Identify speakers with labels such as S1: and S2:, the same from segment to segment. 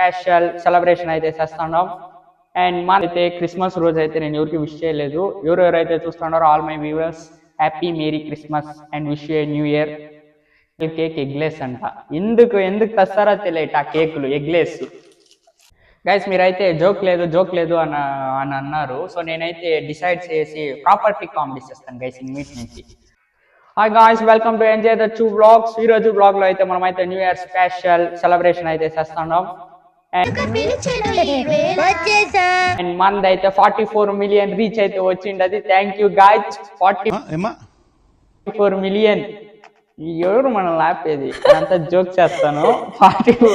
S1: Special celebration అయితే చేస్తున్నాం. And మనైతే Christmas రోజు అయితే నేను ఎవరికి విష్ చేయలేదు. ఎవరెవరైతే చూస్తున్నారో all my viewers happy merry Christmas and wish you new year. Cake eggless అంట. ఎందుకు తెస్తారో తెలియట ఆ కేకులు ఎగ్లెస్. గైస్ మీరైతే జోక్ లేదు అని అన్నారు. సో నేనైతే డిసైడ్ చేసి ప్రాపర్టీ కామెడీ చేస్తాను గైస్ మీట్ నుంచి. Hi guys, welcome to enjoy the 2 vlogs. ఈ రోజు వ్లాగ్ లో అయితే మనమైతే న్యూ ఇయర్ స్పెషల్ సెలబ్రేషన్ అయితే చేస్తున్నాం. అండ్ మనదైతే 44 మిలియన్ రీచ్ అయితే వచ్చింది. Thank you guys. 44 మిలియన్. ఎవరు మనం ఆపేది? అంతా జోక్ చేస్తాను. 44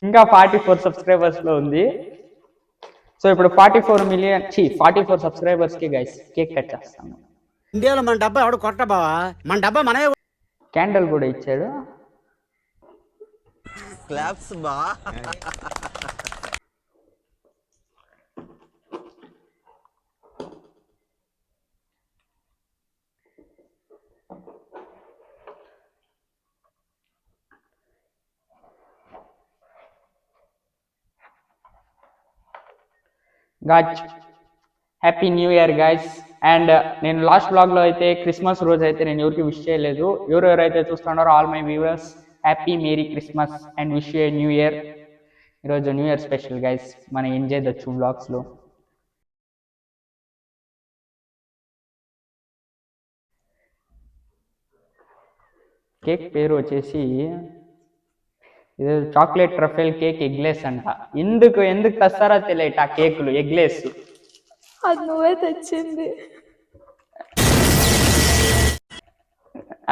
S1: ఇంకా 44 సబ్స్క్రైబర్స్ లో ఉంది. సో ఇప్పుడు 44 సబ్స్క్రైబర్స్ కి గైస్ కేక్ కట్ చేస్తాను.
S2: ఇండియాలో మన డబ్బా ఎవడు కొట్ట బావా, మన డబ్బా మనమే.
S1: క్యాండిల్ కూడా ఇచ్చాడు.
S2: క్లాప్స్ బా.
S1: Gauge happy new year guys. And నేను లాస్ట్ బ్లాగ్ లో అయితే క్రిస్మస్ రోజు అయితే నేను ఎవరికి విష్ చేయలేదు. ఎవరెవరైతే చూస్తున్నారో all my viewers happy merry Christmas and wish you new year. ఈరోజు న్యూ ఇయర్ స్పెషల్ గైస్ మన ఎంజాయ్ ద 2 బ్లాగ్స్ లో. కేక్ పేరు వచ్చేసి ఇది చాక్లెట్ ట్రఫెల్ కేక్ ఎగ్లెస్ అంట. ఎందుకు తెస్తారో తెలియట ఆ కేకులు ఎగ్లెస్.
S3: అది నువ్వే తెచ్చింది.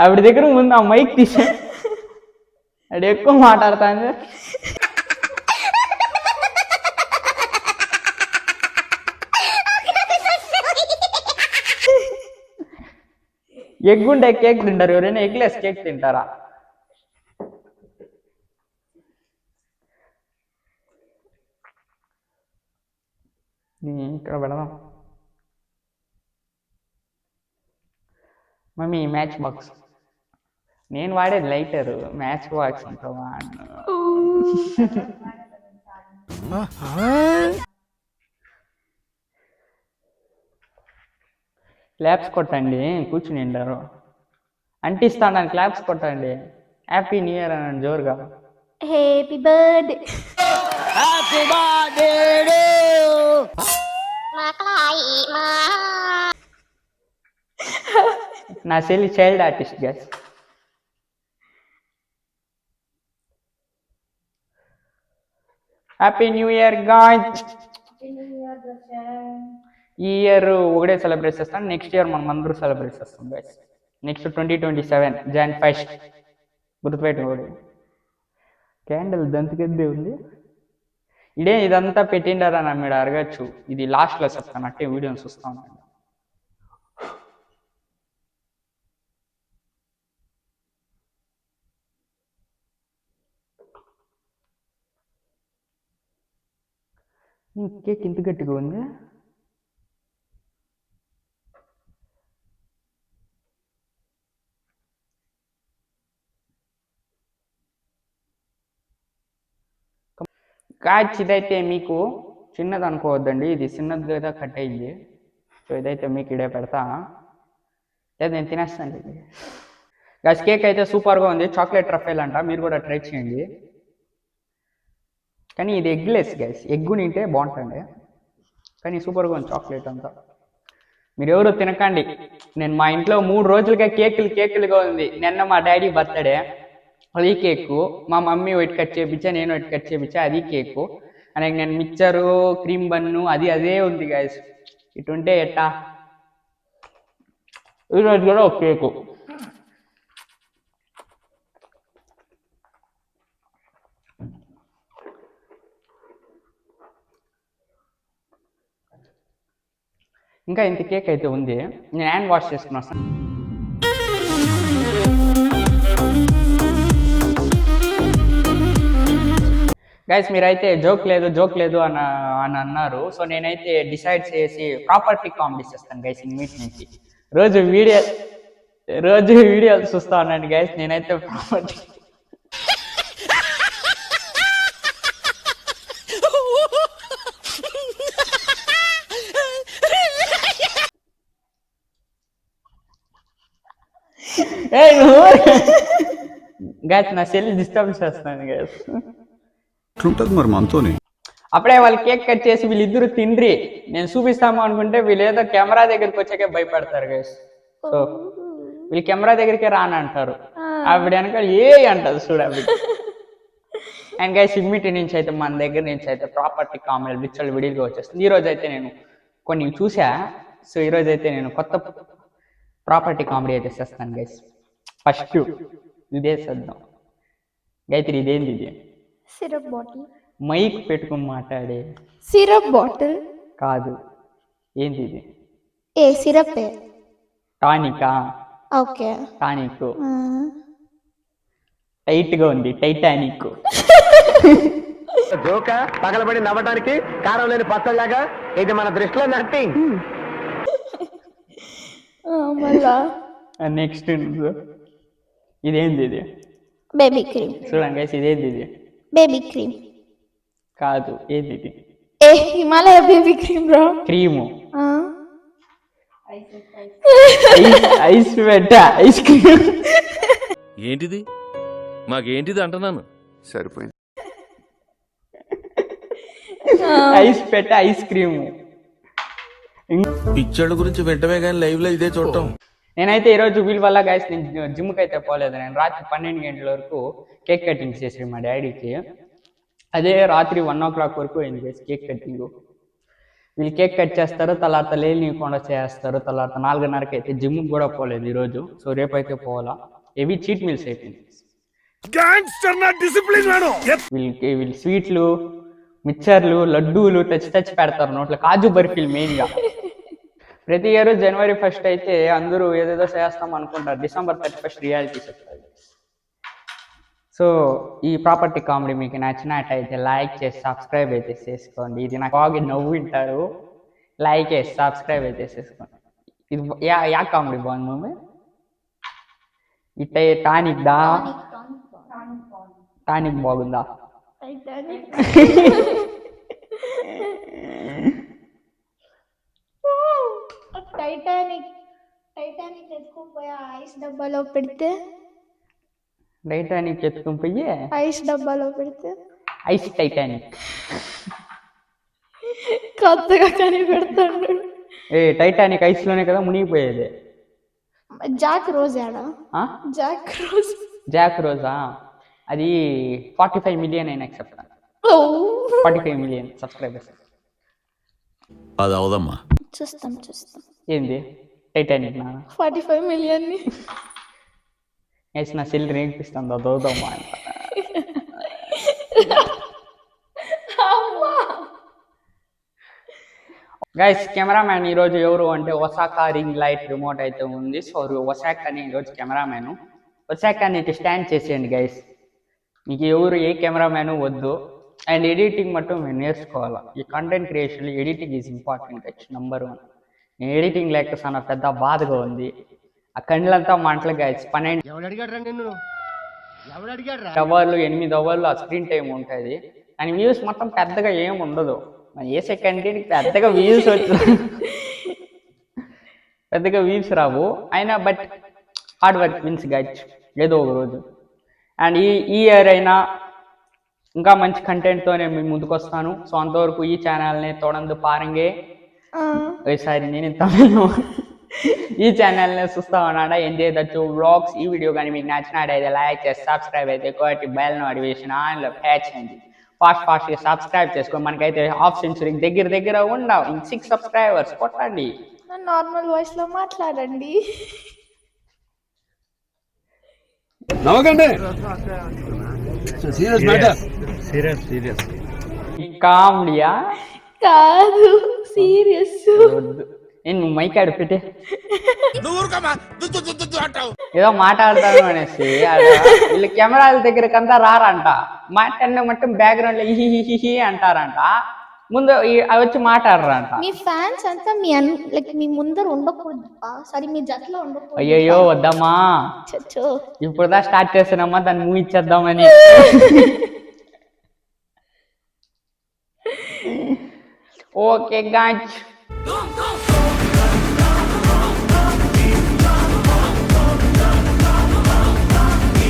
S1: ఆవిడ దగ్గర ముందు ఆ మైక్ తీసా, అది ఎక్కువ మాట్లాడుతాంది. ఎగ్గుండే కేక్ తింటారు ఎవరైనా? ఎగ్లెస్ కేక్ తింటారా? ఇక్కడ పెడదాం. Mummy match box. నేను వాడేది లైటర్, మ్యాచ్ బాక్స్ అంటావా? క్లాప్స్ కొట్టండి, కూర్చుని ఉంటారు. అంటిస్తాను క్లాప్స్ కొట్టండి. హ్యాపీ న్యూ ఇయర్ అని జోరుగా.
S3: Happy birthday.
S2: Happy birthday.
S1: నా చెల్లి child artist guys. Happy new year guys. ఈ ఇయర్ ఒకటే సెలబ్రేట్ చేస్తాను. నెక్స్ట్ ఇయర్ మనం అందరూ సెలబ్రేట్ చేస్తాం గైస్. నెక్స్ట్ 2027 Jan 1 గుర్తుపెట్టుకోండి. క్యాండిల్ దంతకెద్దే ఉంది. ఇదంతా పెట్టిండారని మీరు అడగచ్చు. ఇది లాస్ట్ లో చెప్తాను, అట్టే వీడియోని చూస్తాను. కేక్ ఇంత గట్టిగా ఉంది. కాచ్ ఇదైతే మీకు చిన్నది అనుకోవద్దండి, ఇది చిన్నదిగా కట్ అయింది. సో ఇదైతే మీకు ఇడే పెడతా, లేదు నేను తినేస్తాను. గైస్ కేక్ అయితే సూపర్గా ఉంది. చాక్లెట్ ట్రఫెల్ అంట, మీరు కూడా ట్రై చేయండి. కానీ ఇది ఎగ్లెస్ గైస్, ఎగ్గు నింటే బాగుంటుంది. కానీ సూపర్గా ఉంది చాక్లెట్ అంతా. మీరు ఎవరు తినకండి. నేను మా ఇంట్లో 3 రోజులుగా కేకులుగా ఉంది. నిన్న మా డాడీ బర్త్డే, అది కేకు. మా మమ్మీ ఒకటి కట్ చేయించా, నేను ఒకటి కట్ చేయించా, అది కేకు. అలాగే నేను మిక్చరు, క్రీమ్ బన్ను అదే ఉంది గైస్. ఇటుంటే ఎట్టా? ఈరోజు కూడా ఒక కేకు. ఇంకా ఇంత కేక్ అయితే ఉంది. నేను హ్యాండ్ వాష్ చేసుకుని వస్తాను. గైస్ మీరైతే జోక్ లేదు అని అన్నారు. సో నేనైతే డిసైడ్ చేసి ప్రాపర్టీ కామెడీ చేస్తాను గైస్ ఇన్వీట్ నుంచి. రోజు వీడియోలు చూస్తా ఉన్నాను గైస్. నేనైతే ప్రాపర్టీ గైస్ నా సెల్ డిస్టర్బ్ చేస్తాను గైస్.
S4: ఎట్లుంటది మరి మనతోని?
S1: అప్పుడే వాళ్ళు కేక్ కట్ చేసి వీళ్ళిద్దరు తిండ్రి నేను చూపిస్తాము అనుకుంటే వీళ్ళు ఏదో కెమెరా దగ్గరికి వచ్చాకే భయపడతారు గైస్. సో వీళ్ళు కెమెరా దగ్గరికి రానంటారు. ఆవిడ వెనకాల అంటారు చూడండి. అండ్ గైస్ ఇమ్మిటి నుంచి అయితే మన దగ్గర నుంచి అయితే ప్రాపర్టీ కామెడీ విచ్చలు విడిగా వచ్చేస్తుంది. ఈరోజు అయితే నేను కొన్ని చూసా. సో ఈరోజు అయితే నేను కొత్త ప్రాపర్టీ కామెడీ అయితే చేస్తాను గైస్. ఫస్ట్ ఇదే చేద్దాం. గాయత్రి ఇదేంది ఇది?
S3: Syrup bottle.
S1: మైక్ పెట్టుకుని మాట్లాడే
S3: సిరప్ బాటిల్
S1: కాదు. ఏంది ఇది?
S3: సిరప్.
S1: టానికా?
S3: ఓకే.
S1: టానిక్ టైట్ గా ఉంది. టైటానిక్.
S2: జోక పగలబడి నవ్వడానికి కారం లేని పచ్చలాగా ఇది మన దృష్టిలో నథింగ్.
S3: మళ్ళా
S1: నెక్స్ట్ ఇదేంది ఇది?
S3: Baby cream.
S1: చూడండి గైస్ ఇదేంది ఇది?
S3: బేబీ క్రీమ్
S1: కాదు. ఏంది ఇది?
S3: Himalaya baby cream bro.
S1: Cream. Ice పెట్ట ఐస్ క్రీమ్.
S5: ఏంటిది? మాకేంటిది అంటున్నాను.
S4: సరిపోయింది.
S1: ఐస్ పెట్ట ఐస్ క్రీము.
S5: పిక్చర్ల గురించి వెంటనే కానీ లైవ్ లో ఇదే చూడటం.
S1: నేనైతే ఈరోజు వీళ్ళ వల్ల గైస్ నేను జిమ్కి అయితే పోలేదు. నేను రాత్రి 12 గంటల వరకు కేక్ కటింగ్ చేసి మా డాడీకి. అదే రాత్రి 1 o'clock వరకు అయింది గైస్ కేక్ కటింగ్. వీళ్ళు కేక్ కట్ చేస్తారు, తర్వాత లేనికుండా చేస్తారు. తర్వాత 4:30కి అయితే జిమ్కి కూడా పోలేదు ఈరోజు. సో రేపైతే పోవాలా. హెవీ చీట్ మీల్స్ అయిపోయింది. వీళ్ళు స్వీట్లు, మిక్చర్లు, లడ్డూలు తెచ్చి పెడతారు నోట్లో. కాజు బర్ఫీలు మెయిన్గా. ప్రతి ఇయర్ January 1st అయితే అందరూ ఏదేదో చేస్తాం అనుకుంటారు. December 31st రియాలిటీ చెప్తారు. సో ఈ ప్రాపర్టీ కామెడీ మీకు నచ్చినట్టయితే లైక్ చేసి సబ్స్క్రైబ్ అయితే చేసుకోండి. ఇది నాకు బాగా నవ్వుంటారు. లైక్ చేసి సబ్స్క్రైబ్ అయితే చేసుకోండి. ఇది యా కామెడీ బాగుంది మమ్మీ? ఇట్టే టానిక్ దా? టానిక్ బాగుందా?
S3: టైటానిక్ ఎత్తుకుపోయి ఐస్ డబ్బాలో పెడితే
S1: టైటానిక్ ఎత్తుకుని పోయి
S3: ఐస్ డబ్బాలో పెడితే
S1: ఐస్ టైటానిక్
S3: కొత్తగా కనిపెడతాడు.
S1: టైటానిక్ ఐస్ లోనే కదా మునిగిపోయేది.
S3: జాక్ రోజ్ ఆడా? జాక్
S1: రోజా? అది 45 million అయినా చెప్తాను. 45 million సబ్స్క్రైబర్స్.
S5: అది అవదమ్మా.
S3: చూస్తాం.
S1: ఏంది టైటానిక్? నా
S3: 45 million
S1: నా సెల్ రేగిపిస్తుంది. అదవుదమ్మా అంట. గైస్ కెమెరామ్యాన్ ఈరోజు ఎవరు అంటే ఒసాకా రింగ్ లైట్ రిమోట్ అయితే ఉంది. సో ఒసాకా అని ఈరోజు కెమెరామ్యాన్. ఒసాకాని స్టాండ్ చేసేయండి గైస్. మీకు ఎవరు ఏ కెమెరామ్యాన్ వద్దు. అండ్ ఎడిటింగ్ మట్టు మీరు నేర్చుకోవాలి. ఈ content creation editing is important. Number 1. నేను ఎడిటింగ్ లేక చాలా పెద్ద బాధగా ఉంది. ఆ కండ్లంతా మంటలు గైస్. 12 అవర్లు 8 అవర్లు ఆ స్క్రీన్ టైం ఉంటుంది. కానీ వ్యూస్ మొత్తం పెద్దగా ఏం ఉండదు. మన వేసే కంటెంట్కి పెద్దగా వ్యూస్ రావు. అయినా but hard work wins guys ఏదో ఒక రోజు. అండ్ ఈ ఇయర్ అయినా ఇంకా మంచి కంటెంట్తోనే మేము ముందుకు వస్తాను. సో అంతవరకు ఈ ఛానల్ని తోడందు పారంగే. ఈసారి నేను తమిళ ఈ ఛానల్ని చూస్తా ఉన్నాడా ఎంజాయ్ దచ్చు వ్లాగ్స్. ఈ వీడియో కానీ మీకు నచ్చినట్టయితే లైక్ చేసి సబ్స్క్రైబ్ అయితే కొట్టి బెల్ నోటిఫికేషన్ ఆన్లో ప్యాచ్ చేయండి. ఫాస్ట్గా సబ్స్క్రైబ్ చేసుకోండి. మనకైతే ½ సెంచురీ దగ్గర ఉండవు. 6 సబ్స్క్రైబర్స్ కొట్టండి.
S3: నార్మల్ వాయిస్ లో మాట్లాడండి.
S1: కామెడీయా?
S3: కాదు, సీరియస్.
S1: నేను మైక్ ఆడ పెట్టే ఏదో మాట్లాడతాను అనేసి వీళ్ళు కెమెరాల దగ్గరకంతా రారంట, మాట్లాడిన మట్టం బ్యాక్గ్రౌండ్ లో హిహి అంటారంట, ముందు అవి వచ్చి మాట్లాడరంట.
S3: మీ ఫ్యాన్స్ అంతా లైక్ మీ ముందర ఉండకూడదు, సారీ మీ జట్లో ఉండకూడదు.
S1: అయ్యయ్యో వద్దమ్మా,
S3: చచ్చో
S1: ఇప్పుడుదా స్టార్ట్ చేస్తున్నామా, దాన్ని మూవ్ ఇచ్చేద్దామని. Okay guys.